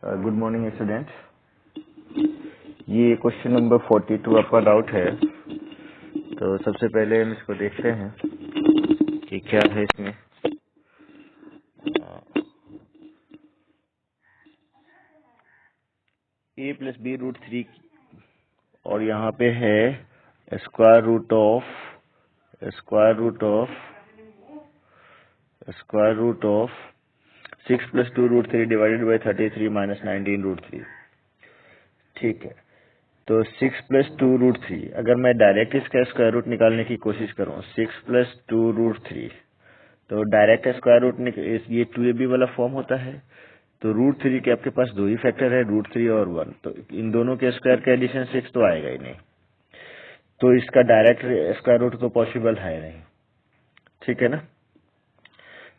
Good morning student. ये question number 42 आपका doubt है। तो सबसे पहले हम इसको देखते हैं कि क्या है इसमें। a प्लस बी रूट 3 और यहाँ पे है square root of square root of 6 plus 2 root 3 divided by 33 minus 19 root 3। ठीक है, तो 6 प्लस 2 रूट 3, अगर मैं डायरेक्ट इसका स्क्वायर रूट निकालने की कोशिश करूं, 6 प्लस 2 रूट 3, तो डायरेक्ट स्क्वायर रूट ये 2ab वाला फॉर्म होता है। तो रूट 3 के आपके पास दो ही फैक्टर है, रूट 3 और 1, तो इन दोनों के स्क्वायर का एडिशन 6 तो आएगा ही नहीं, तो इसका डायरेक्ट स्क्वायर रूट तो पॉसिबल है नहीं। ठीक है ना,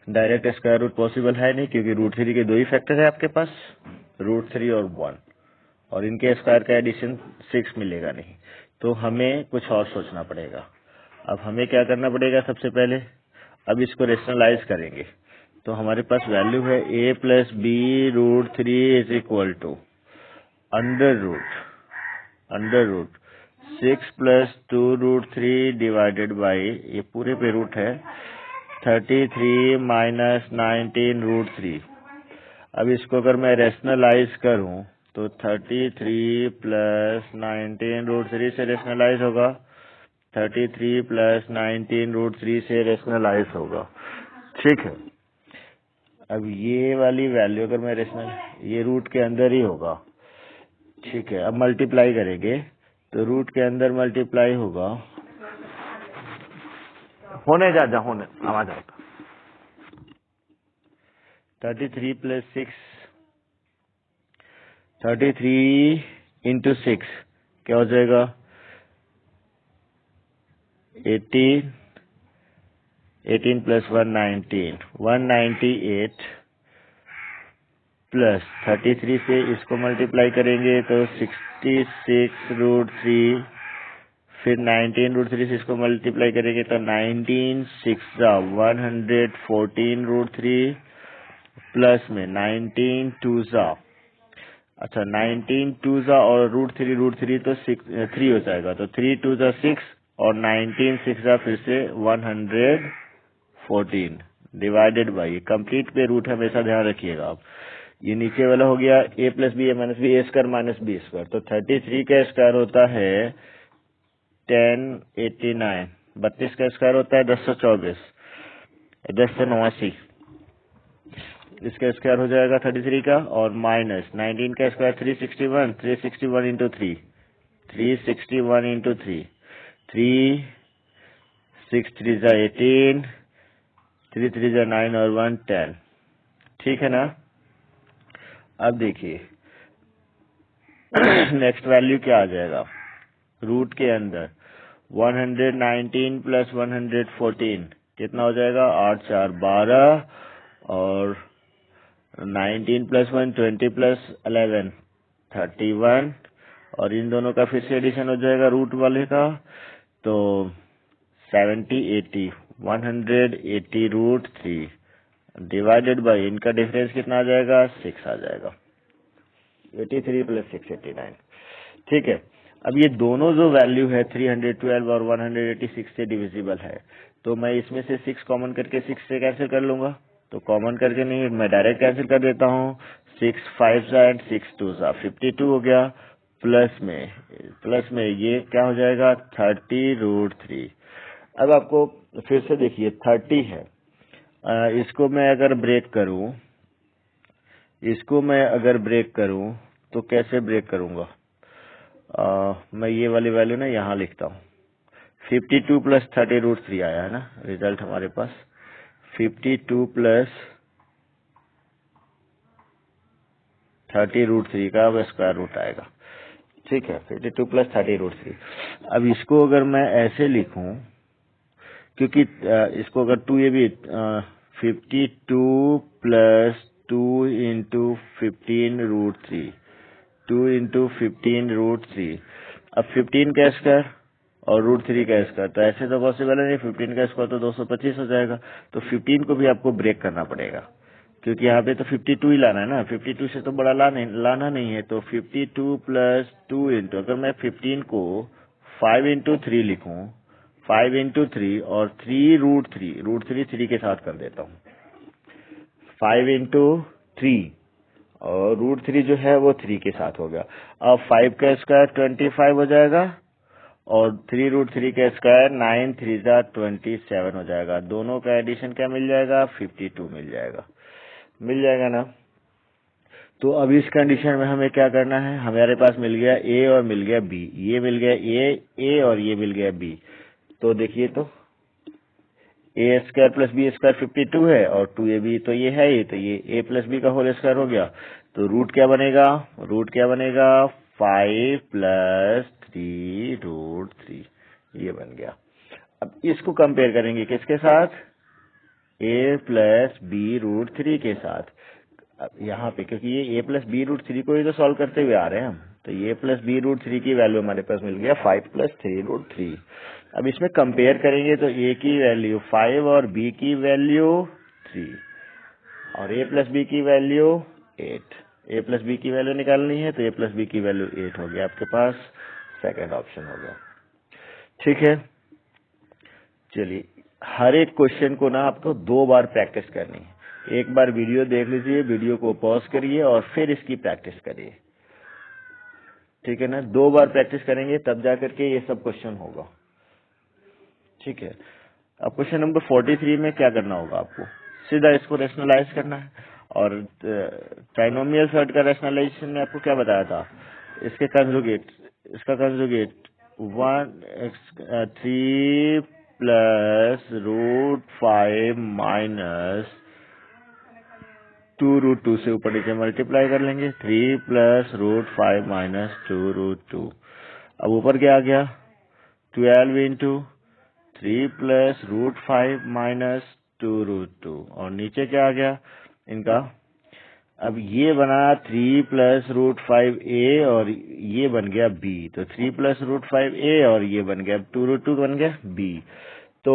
डायरेक्ट स्क्वायर रूट पॉसिबल है नहीं क्योंकि रूट 3 के दो ही फैक्टर है आपके पास, रूट 3 और 1, और इनके स्क्वायर का एडिशन 6 मिलेगा नहीं। तो हमें कुछ और सोचना पड़ेगा। अब हमें क्या करना पड़ेगा, सबसे पहले अब इसको रेशनलाइज करेंगे। तो हमारे पास वैल्यू है a plus B root 3 is equal to under root 6 plus 2 root 3 divided by, ये पूरे पे रूट है, 33 माइनस 19 रूट 3। अब इसको अगर मैं रेशनलाइज करूं तो 33 प्लस 19 रूट 3 से रेशनलाइज होगा, 33 प्लस 19 रूट 3 से रेशनलाइज होगा। ठीक है, अब ये वाली वैल्यू अगर मैं ये रूट के अंदर ही होगा। ठीक है, अब मल्टीप्लाई करेंगे तो रूट के अंदर मल्टीप्लाई होगा, होने आवाज आएगा, 33 प्लस 6, 33 इंटू 6 क्या हो जाएगा, 18 प्लस 198 प्लस 33 से इसको मल्टीप्लाई करेंगे तो 66 रूट 3, फिर 19 रूट 3 से इसको मल्टीप्लाई करेंगे तो 19 6 114 रूट 3 प्लस में 19 2 अच्छा 19 2 और रूट 3 तो 3 हो जाएगा, तो 3 2 6 और 19 6 फिर से 114 डिवाइडेड बाई, कंप्लीट पे रूट हमेशा ध्यान रखिएगा आप। ये नीचे वाला हो गया a plus B minus B, A square minus B square, तो 33 का स्क्वायर होता है 1089, 32 का स्क्वायर होता है 1024, 1089, इसका स्क्वायर हो जाएगा 33 का, और माइनस 19 का स्क्वायर 361 इंटू 3, 361 इंटू 3, 3 6 3 जा 18, 3 3 जा 9 और 1 10। ठीक है ना, अब देखिए नेक्स्ट वैल्यू क्या आ जाएगा, रूट के अंदर 119 प्लस 114 कितना हो जाएगा, 8 4 12, और 19 प्लस 1 20 प्लस 11 31, और इन दोनों का फिर से एडिशन हो जाएगा रूट वाले का, तो 70 80 180 रूट 3 डिवाइडेड बाई, इनका डिफरेंस कितना आ जाएगा, 6 आ जाएगा, 83 प्लस 6 89। ठीक है, अब ये दोनों जो वैल्यू है 312 और 186 से डिविजिबल है, तो मैं इसमें से 6 कॉमन करके 6 से कैंसिल कर लूंगा, तो कॉमन करके नहीं, मैं डायरेक्ट कैंसिल कर देता हूँ, 6 5 एंड 6 2 52 हो गया, प्लस में ये क्या हो जाएगा 30 रूट 3। अब आपको फिर से देखिए 30 है, इसको मैं अगर ब्रेक करूं तो कैसे ब्रेक करूंगा, मैं ये वाली वैल्यू ना यहाँ लिखता हूँ, 52 प्लस 30 रूट 3 आया है ना रिजल्ट हमारे पास, 52 प्लस 30 रूट 3 का अब स्क्वायर रूट आएगा। ठीक है, 52 प्लस 30 रूट 3। अब इसको अगर मैं ऐसे लिखूं, क्योंकि इसको अगर 2 ये भी 52 plus 2 into 15 root 3, 2 into 15 root 3, अब 15 का स्क्वायर और रूट 3 का स्क्वायर, तो ऐसे तो पॉसिबल है नहीं, 15 का स्क्वायर तो 225 हो जाएगा, तो 15 को भी आपको ब्रेक करना पड़ेगा। क्योंकि यहाँ पे तो 52 ही लाना है ना, 52 से तो बड़ा लाना नहीं है। तो 52 प्लस 2 इंटू, अगर मैं 15 को 5 इंटू 3 लिखूं, 5 इंटू 3 और 3 रूट 3, रूट 3 3 के साथ कर देता हूँ, 5 इंटू 3 और रूट 3 जो है वो 3 के साथ हो गया। अब 5 का स्क्वायर 25 हो जाएगा और 3 रूट 3 का स्क्वायर 9 3 जा 27 हो जाएगा। दोनों का एडिशन क्या मिल जाएगा, 52 मिल जाएगा ना। तो अब इस कंडीशन में हमें क्या करना है, हमारे पास मिल गया ए और मिल गया बी, ये मिल गया ए और ये मिल गया बी। तो देखिए तो ए स्क्वायर प्लस बी स्क्वायर 52 है और 2ab तो ये है ही, तो ये ए प्लस बी का होल स्क्वायर हो गया। तो रूट क्या बनेगा, 5 प्लस 3 रूट 3, ये बन गया। अब इसको कंपेयर करेंगे किसके साथ, ए प्लस बी रूट 3 के साथ। अब यहाँ पे क्योंकि ये ए प्लस बी रूट 3 को ही तो सॉल्व करते हुए आ रहे हैं हम, तो ए प्लस बी रूट 3 की वैल्यू हमारे पास मिल गया 5 प्लस 3 रूट 3। अब इसमें कंपेयर करेंगे तो ए की वैल्यू 5 और बी की वैल्यू 3 और ए प्लस बी की वैल्यू 8। ए प्लस बी की वैल्यू निकालनी है तो ए प्लस बी की वैल्यू 8 हो गया आपके पास, सेकंड ऑप्शन हो गया। ठीक है, चलिए हर एक क्वेश्चन को ना आपको 2 बार प्रैक्टिस करनी है। एक बार वीडियो देख लीजिए, वीडियो को पॉज करिए और फिर इसकी प्रैक्टिस करिए, ठीक है ना। 2 बार प्रैक्टिस करेंगे तब जाकर के ये सब क्वेश्चन होगा, ठीक है। अब क्वेश्चन नंबर 43 में क्या करना होगा आपको, सीधा इसको रेशनलाइज करना है। और ट्राइनोमियल सॉर्ट का रेशनलाइजेशन में आपको क्या बताया था, इसके कंजुगेट, इसका conjugate 3 plus root 5 minus 2 root 2 से ऊपर नीचे मल्टीप्लाई कर लेंगे, 3 प्लस रूट 5 माइनस 2 रूट 2। अब ऊपर क्या आ गया, 12 into 3 plus root 5 minus 2 root 2 और नीचे क्या आ गया इनका। अब ये बना 3 प्लस रूट 5 ए और ये बन गया बी, तो 3 प्लस रूट 5 ए और ये बन गया 2 रूट 2 बन गया बी। तो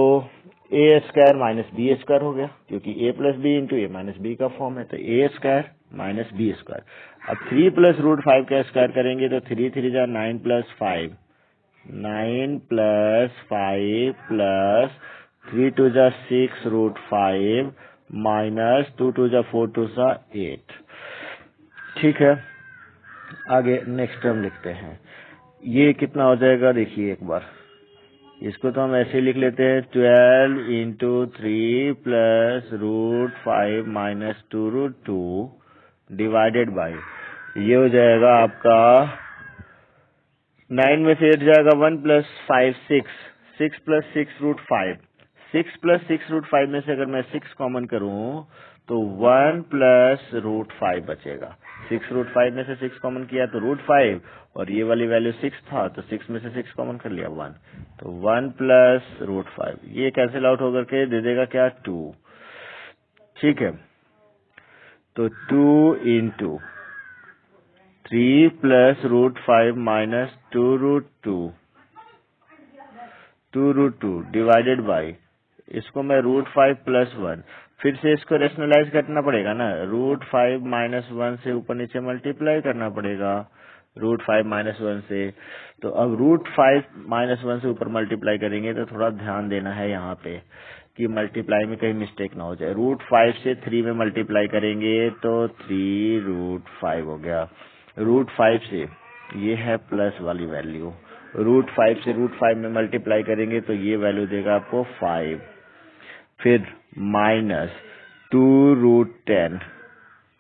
ए स्क्वायर माइनस बी स्क्वायर हो गया, क्योंकि ए प्लस बी इंटू ए माइनस बी का फॉर्म है, तो ए स्क्वायर माइनस बी स्क्वायर। अब 3 प्लस रूट 5 का स्क्वायर करेंगे तो 3 3 जा 9 प्लस 5, 9 प्लस 5 प्लस 3 2 जा 6 रूट 5 माइनस 2 2 जा 4 2 जा 8। ठीक है, आगे नेक्स्ट टर्म लिखते हैं। ये कितना हो जाएगा देखिए एक बार, इसको तो हम ऐसे लिख लेते हैं 12 into 3 plus root 5 minus 2 root 2 divided by, ये हो जाएगा आपका 9 में से 8 जाएगा 1 plus 5 6, 6 plus 6 root 5, 6 plus 6 root 5 में से अगर मैं 6 कॉमन करूं तो 1 प्लस रूट 5 बचेगा। 6 रूट 5 में से 6 कॉमन किया तो रूट 5 और ये वाली वैल्यू 6 था, तो 6 में से 6 कॉमन कर लिया 1, तो 1 प्लस रूट 5, ये कैंसिल आउट होकर के दे देगा क्या 2। ठीक है, तो 2 into 3 plus root 5 minus 2 root 2 divided by, इसको मैं रूट 5 प्लस 1, फिर से इसको रेशनलाइज करना पड़ेगा ना, रूट 5 माइनस 1 से ऊपर नीचे मल्टीप्लाई करना पड़ेगा रूट 5 माइनस 1 से। तो अब रूट 5 माइनस 1 से ऊपर मल्टीप्लाई करेंगे तो थोड़ा ध्यान देना है यहाँ पे कि मल्टीप्लाई में कहीं मिस्टेक ना हो जाए। रूट 5 से 3 में मल्टीप्लाई करेंगे तो 3 रूट 5 हो गया, रूट 5 से ये है प्लस वाली वैल्यू, रूट 5 से रूट 5 में मल्टीप्लाई करेंगे तो ये वैल्यू देगा आपको 5, फिर minus 2 root 10,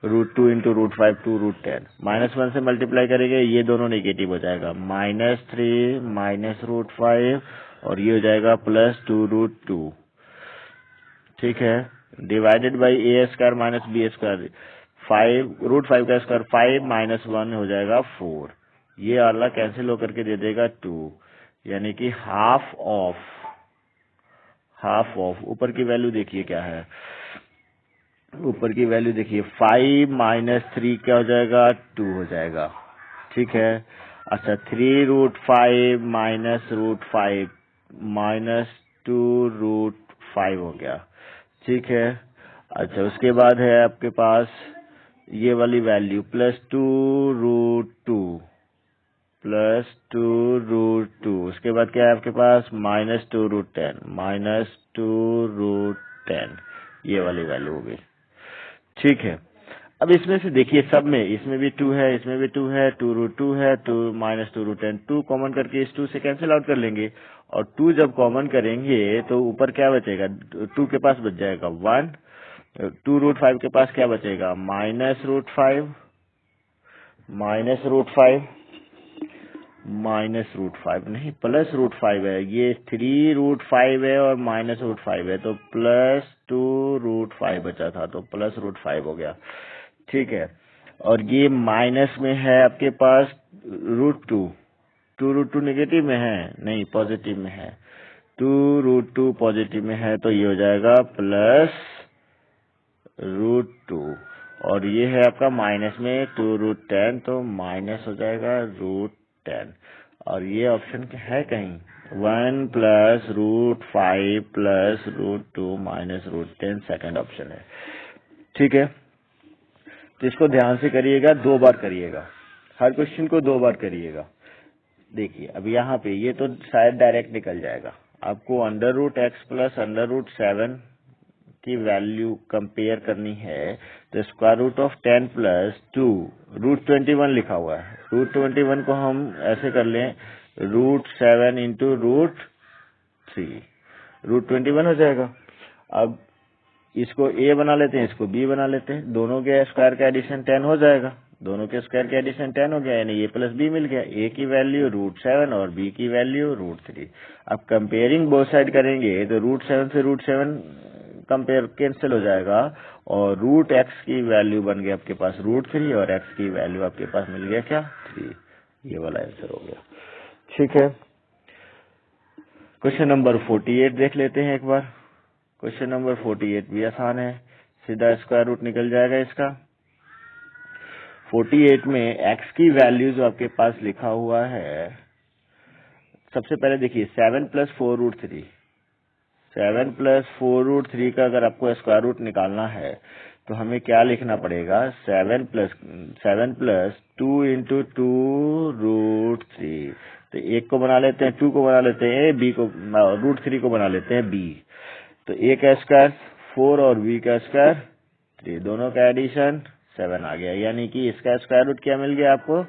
root 2 into root 5 2 root 10, minus 1 से मल्टीप्लाई करेंगे ये दोनों नेगेटिव हो जाएगा, माइनस 3 माइनस रूट 5 और ये हो जाएगा प्लस 2 रूट 2। ठीक है, divided by A square minus B square, 5 root 5 का स्क्वायर 5 माइनस 1 हो जाएगा 4, ये वाला कैंसिल होकर के दे देगा 2, यानी कि हाफ ऑफ ऊपर की वैल्यू देखिए क्या है, ऊपर की वैल्यू देखिए 5 माइनस 3 क्या हो जाएगा 2 हो जाएगा। ठीक है, अच्छा 3 root 5 minus root 5 minus 2 root 5 हो गया। ठीक है, अच्छा, उसके बाद है आपके पास ये वाली वैल्यू +2√2 +2√2। उसके बाद क्या है आपके पास -2√10 -2√10, ये वाली वैल्यू हो गई। ठीक है, अब इसमें से देखिए सब में, इसमें भी 2 है, इसमें भी 2 है, 2√2 है, 2 -2√10, 2 कॉमन करके इस 2 से कैंसिल आउट कर लेंगे, और 2 जब कॉमन करेंगे तो ऊपर क्या बचेगा, 2 के पास बच जाएगा 1, 2√5 के पास क्या बचेगा -√5, -√5 नहीं +√5 है, ये 3√5 है और -√5 है, तो +2√5 बचा था, तो +√5 हो गया। ठीक है, और ये माइनस में है आपके पास √2, 2√2 नेगेटिव में है, नहीं पॉजिटिव में है, 2√2 पॉजिटिव में है, तो ये हो जाएगा +√2, और ये है आपका माइनस में 2√10, तो माइनस हो जाएगा √10, और ये ऑप्शन है कहीं 1 +√5 +√2 -√10 सेकंड ऑप्शन है। ठीक है, तो इसको ध्यान से करिएगा, 2 बार करिएगा, हर क्वेश्चन को 2 बार करिएगा। देखिए अब यहाँ पे ये तो शायद डायरेक्ट निकल जाएगा, आपको √x + √7 की वैल्यू कंपेयर करनी है, तो √10 + 2 √21 लिखा हुआ है, √21 को हम ऐसे कर लें √7 × √3, √21 हो जाएगा। अब इसको a बना लेते हैं, इसको b बना लेते हैं, दोनों के स्क्वायर का एडिशन 10 हो जाएगा, दोनों के स्क्वायर का एडिशन 10 हो गया, यानी a + b मिल गया, a की वैल्यू √7 और b की वैल्यू √3। अब कंपेयरिंग बोथ साइड करेंगे तो √7 से √7 कंपेयर कैंसिल हो जाएगा, और √x की वैल्यू बन गया आपके पास √3, और x की वैल्यू आपके पास मिल गया क्या 3, ये वाला आंसर हो गया। ठीक है, क्वेश्चन नंबर 48 देख लेते हैं एक बार। क्वेश्चन नंबर 48 भी आसान है, सीधा स्क्वायर रूट निकल जाएगा इसका। 48 में x की वैल्यू जो आपके पास लिखा हुआ है, सबसे पहले देखिए 7 + 4√3, 7 + 4√3 का अगर आपको स्क्वायर रूट निकालना है तो हमें क्या लिखना पड़ेगा, 7 + 2 × 2√3, तो एक को बना लेते हैं, 2 को बना लेते हैं a, b को √3 को बना लेते हैं b, तो a का स्क्वायर 4 और b का स्क्वायर 3, दोनों का एडिशन 7 आ गया, यानी कि इसका स्क्वायर रूट क्या मिल गया आपको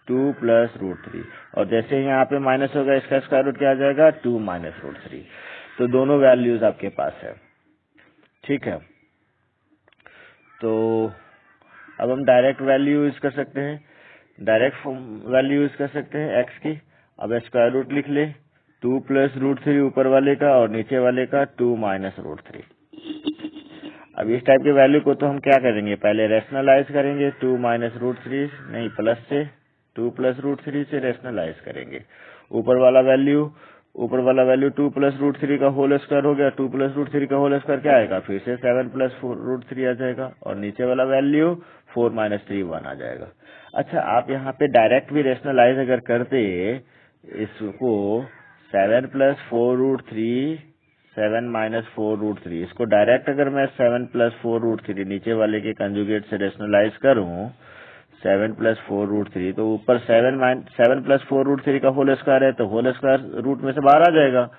2 + √3, और जैसे ही यहाँ पे माइनस होगा इसका स्क्वायर रूट क्या आ जाएगा 2 - √3, तो दोनों वैल्यूज आपके पास है। ठीक है, तो अब हम डायरेक्ट वैल्यू यूज कर सकते हैं, डायरेक्ट वैल्यू यूज कर सकते हैं x की। अब स्क्वायर रूट लिख ले, 2 + √3 ऊपर वाले का और नीचे वाले का 2 - √3। अब इस टाइप के वैल्यू को तो हम क्या करेंगे, पहले रेशनलाइज करेंगे, 2 - √3 नहीं प्लस से 2 + √3 से रेशनलाइज करेंगे। ऊपर वाला वैल्यू 2 + √3 का होल स्क्वायर हो गया, 2 + √3 का होल स्क्वायर क्या आएगा, फिर से 7 + √3 आ जाएगा, और नीचे वाला वैल्यू 4 - 3 1 आ जाएगा। अच्छा, आप यहाँ पे डायरेक्ट भी रेशनलाइज अगर करते इसको 7 + 4√3 7 - 4√3, इसको डायरेक्ट अगर मैं 7 + 4√3 नीचे वाले के कंजुगेट से रेशनलाइज करूं 7 + 4√3, तो ऊपर 7 + 4√3 का होल स्क्वायर है, तो होल स्क्वायर रूट में से बाहर आ जाएगा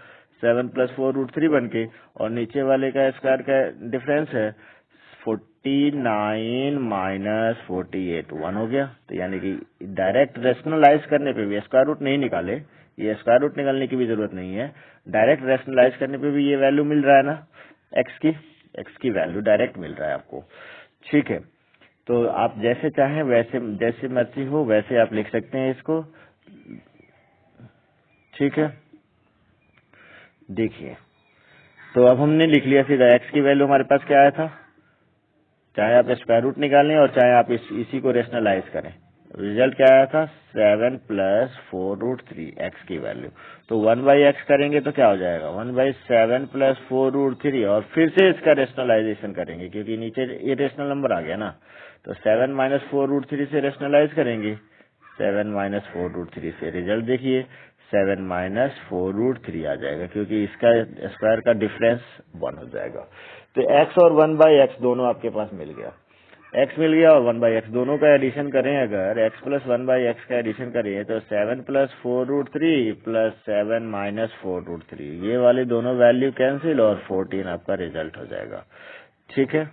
7 + 4√3 बन के, और नीचे वाले का स्क्वायर का डिफरेंस है 49 - 48 1 हो गया। तो यानी कि डायरेक्ट रेशनलाइज करने पे भी स्क्वायर रूट नहीं निकाले, ये स्क्वायर रूट निकालने की भी जरूरत नहीं है, डायरेक्ट रेशनलाइज करने पे भी ये वैल्यू मिल रहा है ना, एक्स की वैल्यू डायरेक्ट मिल रहा है आपको। ठीक है, तो आप जैसे चाहें वैसे, जैसे मर्जी हो वैसे आप लिख सकते हैं इसको। ठीक है, देखिए तो अब हमने लिख लिया सीधा, एक्स की वैल्यू हमारे पास क्या आया था, चाहे आप स्क्वायर रूट निकालें और चाहे आप इसी को रेशनलाइज करें, रिजल्ट क्या आया था 7 + 4√3 एक्स की वैल्यू, तो 1/x करेंगे तो क्या हो जाएगा 1/7 + 4√3, और फिर से इसका रेशनलाइजेशन करेंगे क्योंकि नीचे इरेशनल नंबर आ गया ना, तो 7 - 4√3 से रेशनलाइज करेंगे, 7 - 4√3 से रिजल्ट देखिए 7 - 4√3 आ जाएगा, क्योंकि इसका स्क्वायर का डिफरेंस 1 हो जाएगा। तो x और 1/x दोनों आपके पास मिल गया, x मिल गया और 1/x दोनों का एडिशन करें, अगर x प्लस 1/x का एडिशन करें तो 7 प्लस 4√3 प्लस 7 माइनस 4√3, ये वाली दोनों वैल्यू कैंसिल और 14 आपका रिजल्ट हो जाएगा। ठीक है,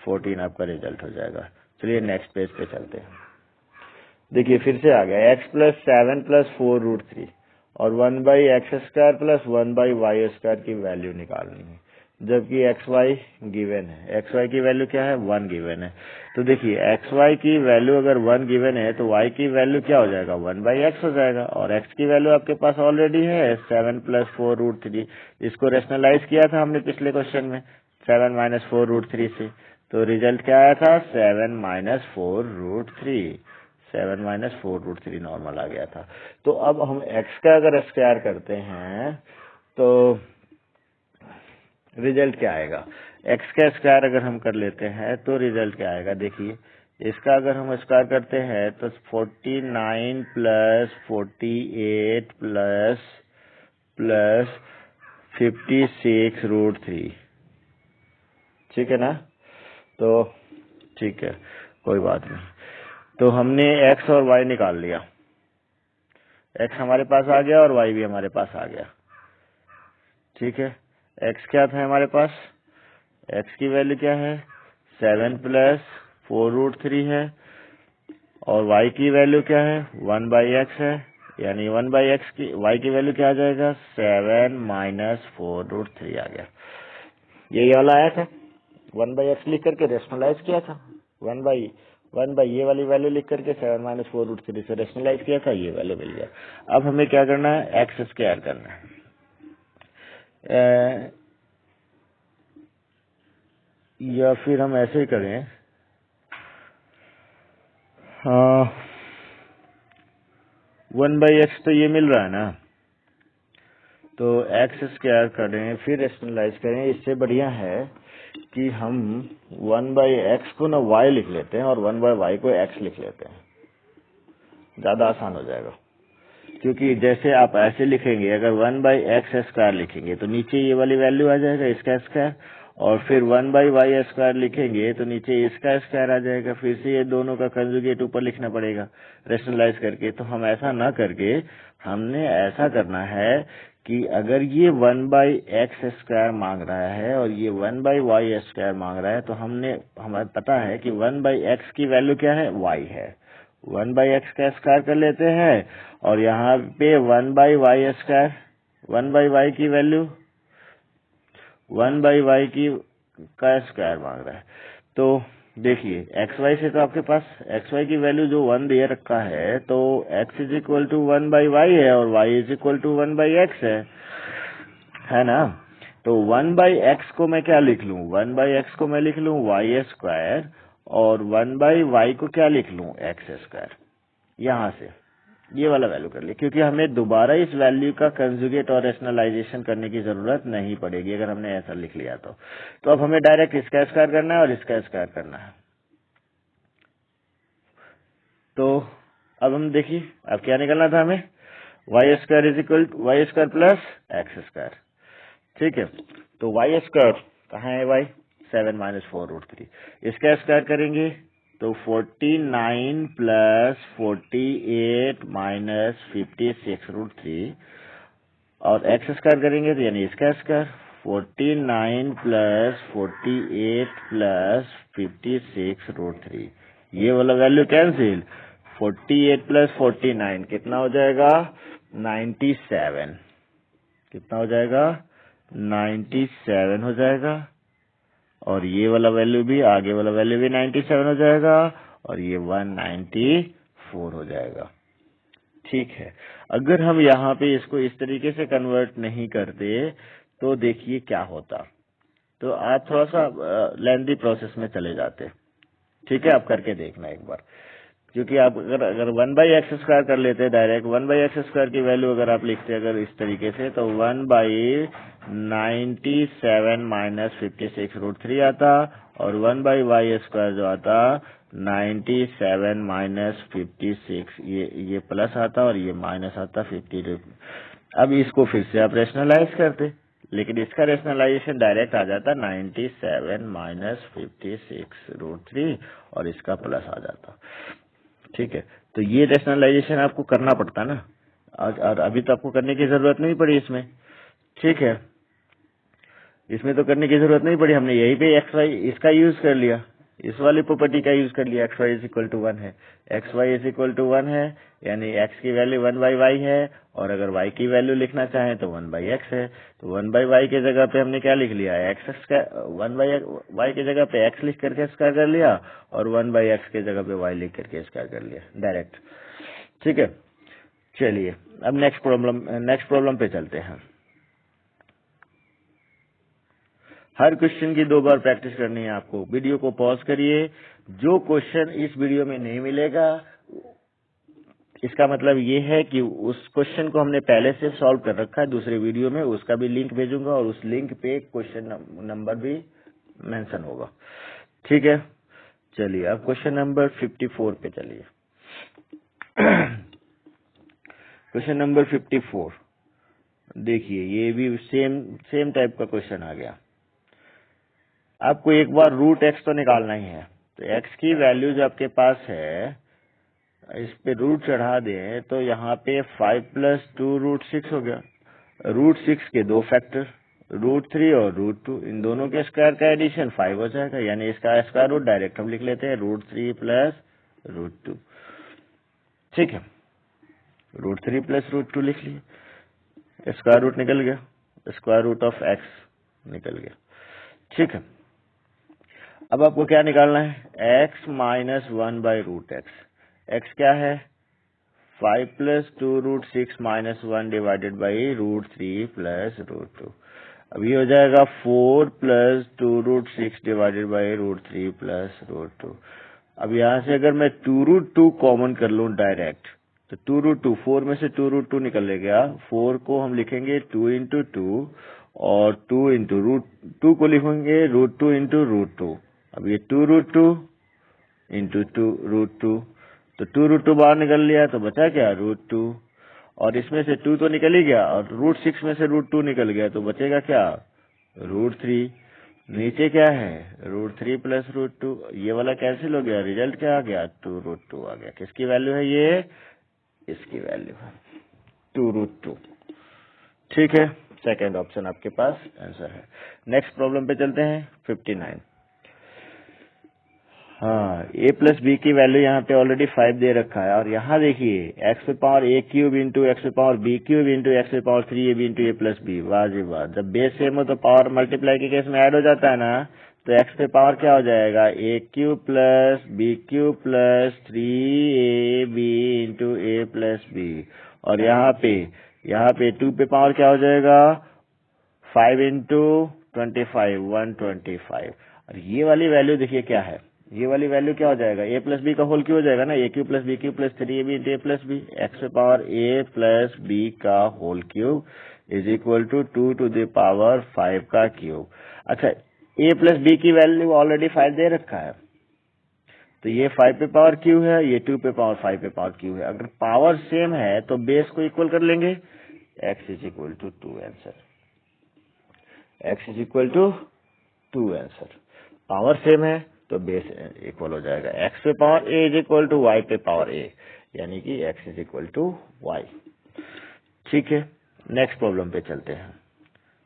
14 आपका रिजल्ट हो जाएगा। चलिए नेक्स्ट पेज पे चलते हैं। देखिए फिर से आ गया, x प्लस 7 प्लस 4√3 और 1/x² प्लस 1/y² की वैल्यू निकालनी है, जबकि xy गिवन है। xy की वैल्यू क्या है, 1 गिवन है। तो देखिए xy की वैल्यू अगर 1 गिवन है तो y की वैल्यू क्या हो जाएगा, 1/x हो जाएगा, और x की वैल्यू आपके पास ऑलरेडी है 7 प्लस 4√3। इसको रेशनलाइज किया था हमने पिछले क्वेश्चन में 7 माइनस 4√3 से, तो रिजल्ट क्या आया था, 7 माइनस 4√3, 7 माइनस 4√3 नॉर्मल आ गया था। तो अब हम x का अगर स्क्वायर करते हैं तो रिजल्ट क्या आएगा, x का स्क्वायर अगर हम कर लेते हैं तो रिजल्ट क्या आएगा। देखिए इसका अगर हम स्क्वायर करते हैं तो 49 प्लस 48 प्लस 56√3, ठीक है ना। तो ठीक है, कोई बात नहीं। तो हमने x और y निकाल लिया, x हमारे पास आ गया और y भी हमारे पास आ गया। ठीक है, x क्या था हमारे पास, x की वैल्यू क्या है, 7 प्लस 4√3 है, और y की वैल्यू क्या है, 1/x है, यानी 1/x की y की वैल्यू क्या आ जाएगा, 7 माइनस 4√3 आ गया। यही वाला आया था, 1/x लिख करके रेशनलाइज किया था, 1 ये वाली वैल्यू लिख करके 7 माइनस 4√3 से रेशनलाइज किया था, ये वैल्यू मिल गया। अब हमें क्या करना है, x स्क्वायर करना है। या फिर हम ऐसे ही करें, 1/x तो ये मिल रहा है ना, तो x स्क्वायर करें फिर रेशनलाइज करें। इससे बढ़िया है कि हम 1/x को ना y लिख लेते हैं और 1/y को x लिख लेते हैं, ज्यादा आसान हो जाएगा। क्योंकि जैसे आप ऐसे लिखेंगे, अगर 1/x² लिखेंगे तो नीचे ये वाली वैल्यू आ जाएगा, इसका स्क्वायर, और फिर 1/y² लिखेंगे तो नीचे इसका स्क्वायर आ जाएगा, फिर से ये दोनों का कंजुगेट ऊपर लिखना पड़ेगा रेशनलाइज करके। तो हम ऐसा ना करके हमने ऐसा करना है कि अगर ये 1/x² मांग रहा है और ये 1/y² मांग रहा है, तो हमें पता है कि 1/x की वैल्यू क्या है, y है, 1/x का स्क्वायर कर लेते हैं, और यहाँ पे 1/y² 1/y की वैल्यू 1/y की का स्क्वायर मांग रहा है। तो देखिए xy से तो आपके पास xy की वैल्यू जो 1 दे रखा है, तो x is equal to 1/y है और y is equal to 1/x है ना। तो 1/x को मैं क्या लिख लूं, 1/x को मैं लिख लूं y², और 1/y को क्या लिख लूं, x²। यहां से ये वाला वैल्यू कर लिया, क्योंकि हमें दोबारा इस वैल्यू का कंजुगेट और रेशनलाइजेशन करने की जरूरत नहीं पड़ेगी अगर हमने ऐसा लिख लिया तो अब हमें डायरेक्ट इसका स्क्वायर करना है और इसका स्क्वायर करना है। तो अब हम देखिए अब क्या निकलना था हमें, y² is equal to y² plus x²। ठीक है, तो y² कहाँ है, y 7 माइनस 4√3, इसका स्क्वायर करेंगे तो 49 प्लस 48 माइनस 56√3, और x² करेंगे तो यानी इसका स्क्वायर 49 प्लस 48 प्लस 56√3, ये वाला वैल्यू कैंसिल, 48 प्लस 49 कितना हो जाएगा, 97, कितना हो जाएगा, 97 हो जाएगा, और ये वाला वैल्यू भी, आगे वाला वैल्यू भी 97 हो जाएगा, और ये 194 हो जाएगा। ठीक है, अगर हम यहाँ पे इसको इस तरीके से कन्वर्ट नहीं करते तो देखिए क्या होता, तो आप थोड़ा सा लेंथी प्रोसेस में चले जाते। ठीक है, आप करके देखना एक बार, क्योंकि आप अगर 1/x² कर लेते डायरेक्ट, 1/x² की वैल्यू अगर आप लिखते अगर इस तरीके से, तो 1/97 माइनस 56√3 आता, और 1/y² जो आता 97 माइनस 56, ये प्लस आता और ये माइनस आता 50। अब इसको फिर से आप रेशनलाइज करते, लेकिन इसका रेशनलाइजेशन डायरेक्ट आ जाता 97 माइनस 56√3 और इसका प्लस आ जाता। ठीक है, तो ये रेशनलाइजेशन आपको करना पड़ता ना, और अभी तो आपको करने की जरूरत नहीं पड़ी इसमें। ठीक है, इसमें तो करने की जरूरत नहीं पड़ी, हमने यहीं पे एक्स वाई इसका यूज कर लिया, इस वाली प्रॉपर्टी का यूज कर लिया। X Y is equal to 1 है, X Y is equal to 1 है, यानी एक्स की वैल्यू 1/y है, और अगर y की वैल्यू लिखना चाहें तो 1/x है। तो 1/y के जगह पे हमने क्या लिख लिया, x का 1/y के जगह पे x लिख करके स्क्वायर कर लिया, और 1/x के जगह पे y लिख करके स्क्वायर कर लिया डायरेक्ट। ठीक है, चलिए अब नेक्स्ट प्रॉब्लम पे चलते हैं। हर क्वेश्चन की 2 बार प्रैक्टिस करनी है आपको। वीडियो को पॉज करिए, जो क्वेश्चन इस वीडियो में नहीं मिलेगा इसका मतलब ये है कि उस क्वेश्चन को हमने पहले से सॉल्व कर रखा है दूसरे वीडियो में, उसका भी लिंक भेजूंगा और उस लिंक पे क्वेश्चन नंबर भी मेंशन होगा। ठीक है, चलिए अब क्वेश्चन नंबर 54 पे चलिए। क्वेश्चन नंबर 54 देखिए, ये भी सेम टाइप का क्वेश्चन आ गया। आपको एक बार रूट एक्स तो निकालना ही है, तो एक्स की वैल्यू जो आपके पास है इस पे रूट चढ़ा दें तो यहाँ पे 5 + 2√6 हो गया। √6 के 2 फैक्टर √3 और √2, इन दोनों के स्क्वायर का एडिशन 5 हो जाएगा, यानी इसका स्क्वायर रूट डायरेक्ट हम लिख लेते हैं √3 + √2। ठीक है, √3 + √2 लिख लिए, स्क्वायर रूट निकल गया, स्क्वायर रूट ऑफ एक्स निकल गया। ठीक है, अब आपको क्या निकालना है, x माइनस 1/√x। x क्या है, 5 + 2√6 माइनस 1 डिवाइडेड बाई √3 + √2। अब ये हो जाएगा 4 + 2√6 डिवाइडेड बाई √3 + √2। अब यहाँ से अगर मैं 2√2 कॉमन कर लूँ डायरेक्ट, तो 2√2 4 में से 2√2 निकल गया, 4 को हम लिखेंगे 2 × 2 और 2 × √2 को लिखेंगे √2 × √2। अब ये 2√2 × 2√2, तो 2√2 बाहर निकल लिया तो बचा क्या, √2, और इसमें से 2 तो निकल ही गया, और √6 में से √2 निकल गया तो बचेगा क्या, √3। नीचे क्या है, √3 + √2, ये वाला कैंसिल हो गया, रिजल्ट क्या आ गया, 2√2 आ गया। किसकी वैल्यू है ये, इसकी वैल्यू है 2√2। ठीक है, सेकेंड ऑप्शन आपके पास आंसर है। नेक्स्ट प्रॉब्लम पे चलते हैं 59। हाँ, a + b की वैल्यू यहाँ पे ऑलरेडी 5 दे रखा है, और यहाँ देखिए x⁴ a³ × x⁴b³ × x⁴3ab × a + b। वाह जी वाह, जब बेस सेम हो तो पावर मल्टीप्लाई के केस में ऐड हो जाता है ना, तो x पे पावर क्या हो जाएगा, a³ + b³ + 3ab × a + b, और यहाँ पे 2 पे पावर क्या हो जाएगा, 5 × 25 125। और ये वाली वैल्यू देखिए क्या है, ये वाली वैल्यू क्या हो जाएगा, a + b का होल क्यूब हो जाएगा ना, a³ + b³ + 3ab × a + b। x⁴ a + b का whole cube is equal to 2 to the power 5 का क्यूब। अच्छा, a + b की वैल्यू ऑलरेडी 5 दे रखा है, तो ये 5 पे पावर क्यू है, ये 2 पे पावर 5 पे पावर क्यू है। अगर पावर सेम है तो बेस को इक्वल कर लेंगे, x is equal to 2 answer, x is equal to 2 answer. Power same है तो बेस इक्वल हो जाएगा, x पे power a is equal to y पे पावर a, यानी कि x is equal to y। ठीक है, नेक्स्ट प्रॉब्लम पे चलते हैं।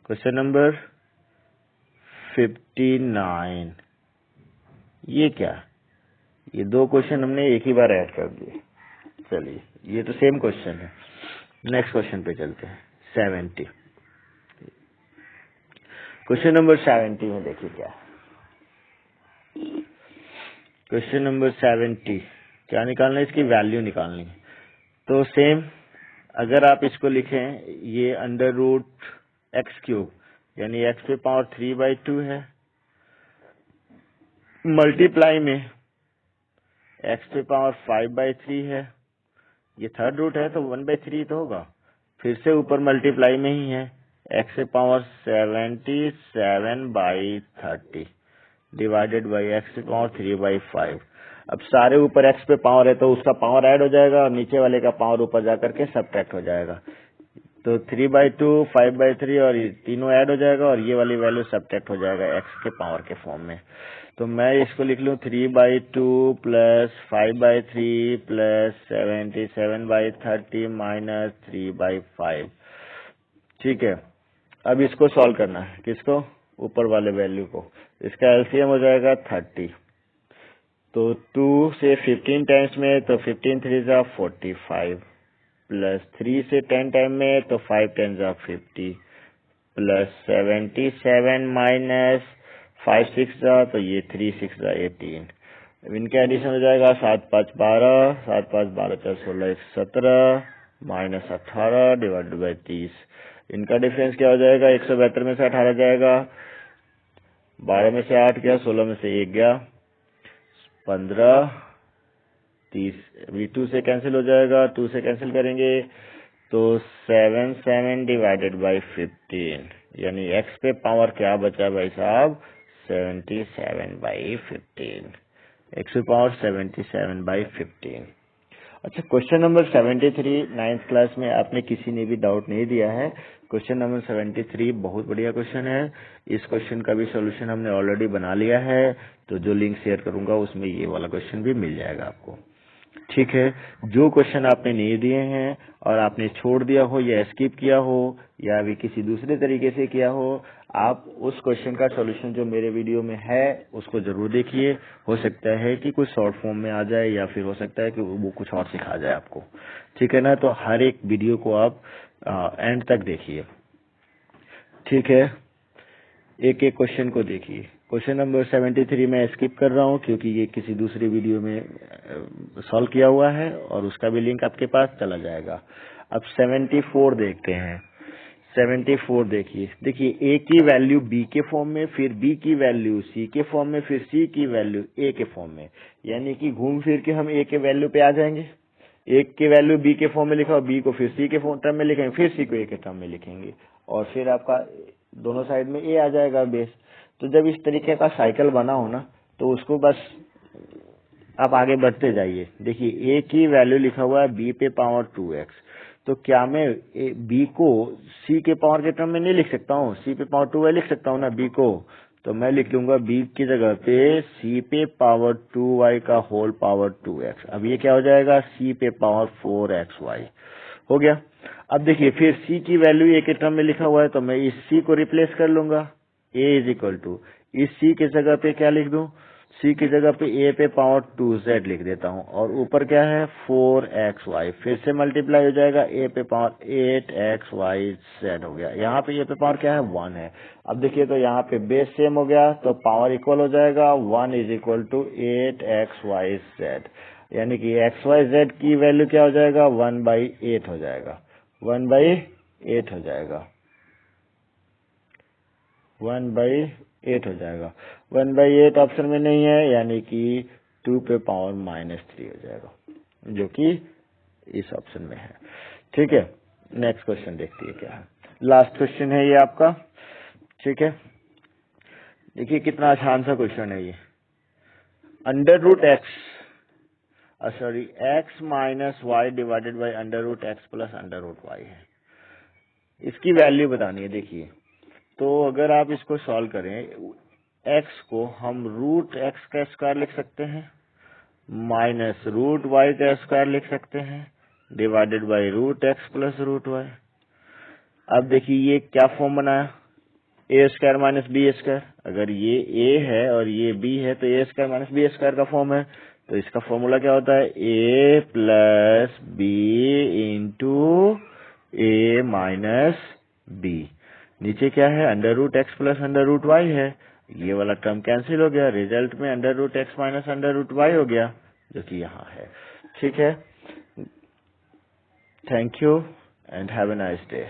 Question number 59। ये क्या, ये 2 क्वेश्चन हमने एक ही बार ऐड कर दिए। चलिए, ये तो सेम क्वेश्चन है। नेक्स्ट क्वेश्चन पे चलते हैं 70। क्वेश्चन नंबर 70 में देखिए क्या है, क्वेश्चन नंबर 70 क्या निकालना है, इसकी वैल्यू निकालनी है। तो सेम, अगर आप इसको लिखें, ये √x³ यानी x पे पावर 3/2 है, मल्टीप्लाई में x पे पावर 5/3 है, ये थर्ड रूट है तो 1/3 तो होगा, फिर से ऊपर मल्टीप्लाई में ही है, x पे पावर 77/30 डिवाइडेड बाई x पे पावर 3/5। अब सारे ऊपर x पे पावर है तो उसका पावर ऐड हो जाएगा, और नीचे वाले का पावर ऊपर जाकर के सब्ट्रैक्ट हो जाएगा। तो 3/2, 5/3 और ये तीनों ऐड हो जाएगा और ये वाली वैल्यू सब्ट्रैक्ट हो जाएगा x के पावर के फॉर्म में। तो मैं इसको लिख लूँ 3/2 प्लस 5/3 प्लस 77/30 माइनस 3/5। ठीक है, अब इसको सॉल्व करना है, किसको, ऊपर वाले वैल्यू को। इसका एलसीएम हो जाएगा 30। तो 2 से 15 टाइम्स में तो 15 3 जा 45 प्लस 3 से 10 टाइम में तो 5 10 जा 50 प्लस 77 माइनस 5 6 जा तो ये 3 6 जा 18। अब इनका एडिशन हो जाएगा 7 5 12, 7 5 12 4 16 17 माइनस 18 डिवाइडेड बाई 30। इनका डिफरेंस क्या हो जाएगा, 172 में से 18 जाएगा, 12 में से 8 गया, 16 में से 1 गया, 15 30। अभी 2 से कैंसिल हो जाएगा, 2 से कैंसिल करेंगे तो 7 डिवाइडेड बाई 15, यानी x पे पावर क्या बचा भाई साहब, 77/15। x पे पावर 77/15। अच्छा, क्वेश्चन नंबर 73 9th क्लास में आपने किसी ने भी डाउट नहीं दिया है। क्वेश्चन नंबर 73 बहुत बढ़िया क्वेश्चन है। इस क्वेश्चन का भी सॉल्यूशन हमने ऑलरेडी बना लिया है, तो जो लिंक शेयर करूंगा उसमें ये वाला क्वेश्चन भी मिल जाएगा आपको। ठीक है, जो क्वेश्चन आपने नहीं दिए हैं और आपने छोड़ दिया हो या स्किप किया हो या भी किसी दूसरे तरीके से किया हो, आप उस क्वेश्चन का सॉल्यूशन जो मेरे वीडियो में है उसको जरूर देखिए। हो सकता है कि कुछ शॉर्ट फॉर्म में आ जाए या फिर हो सकता है कि वो कुछ और सिखा जाए आपको। ठीक है ना, तो हर एक वीडियो को आप एंड तक देखिए। ठीक है, एक एक क्वेश्चन को देखिए। क्वेश्चन नंबर 73 मैं स्किप कर रहा हूँ क्योंकि ये किसी दूसरी वीडियो में सॉल्व किया हुआ है और उसका भी लिंक आपके पास चला जाएगा। अब 74 देखते हैं। 74 देखिए a की वैल्यू b के फॉर्म में, फिर b की वैल्यू c के फॉर्म में, फिर c की वैल्यू a के फॉर्म में, यानी कि घूम फिर के हम a के वैल्यू पे आ जाएंगे। a की वैल्यू b के फॉर्म में लिखा और b को फिर c के टर्म में लिखेंगे, फिर c को a के टर्म में लिखेंगे और फिर आपका दोनों साइड में a आ जाएगा बेस। तो जब इस तरीके का साइकिल बना हो ना, तो उसको बस आप आगे बढ़ते जाइए। देखिए a की वैल्यू लिखा हुआ है b पे पावर 2x, तो क्या मैं b को c के पावर के टर्म में नहीं लिख सकता हूँ, c पे पावर 2y लिख सकता हूँ ना b को। तो मैं लिख लूंगा b की जगह पे c पे पावर 2y का होल पावर 2x। अब ये क्या हो जाएगा, c पे पावर 4xy हो गया। अब देखिए फिर c की वैल्यू a के टर्म में लिखा हुआ है, तो मैं इस c को रिप्लेस कर लूंगा। a इज इक्वल टू, इस c की जगह पे क्या लिख दूं, c की जगह पे a पे पावर 2z लिख देता हूं और ऊपर क्या है 4xy, फिर से मल्टीप्लाई हो जाएगा, a पे पावर 8xyz हो गया। यहाँ पे a पे पावर क्या है 1 है। अब देखिए तो यहाँ पे बेस सेम हो गया तो पावर इक्वल हो जाएगा, 1 इज इक्वल टू 8xyz, यानी कि xyz की वैल्यू क्या हो जाएगा 1/8 हो जाएगा, 1/8 हो जाएगा, 1/8 हो जाएगा। 1/8 ऑप्शन में नहीं है, यानी कि 2 पे पावर -3 हो जाएगा, जो कि इस ऑप्शन में है। ठीक है, नेक्स्ट क्वेश्चन देखते हैं क्या है। लास्ट क्वेश्चन है ये आपका। ठीक है, देखिए कितना आसान सा क्वेश्चन है ये। x minus Y divided by √x plus √y है। इसकी वैल्यू बतानी है। देखिए तो अगर आप इसको सॉल्व करें, x को हम √x का स्क्वायर लिख सकते हैं माइनस √y का स्क्वायर लिख सकते हैं divided by √x plus √y। अब देखिए ये क्या फॉर्म बनाया, a square minus B square. अगर ये a है और ये b है तो a square minus B square का फॉर्म है। तो इसका फॉर्मूला क्या होता है, a plus B into a minus b। नीचे क्या है, √x प्लस √y है। ये वाला टर्म कैंसिल हो गया, रिजल्ट में √x माइनस √y हो गया, जो कि यहाँ है। ठीक है, thank you and have a nice day.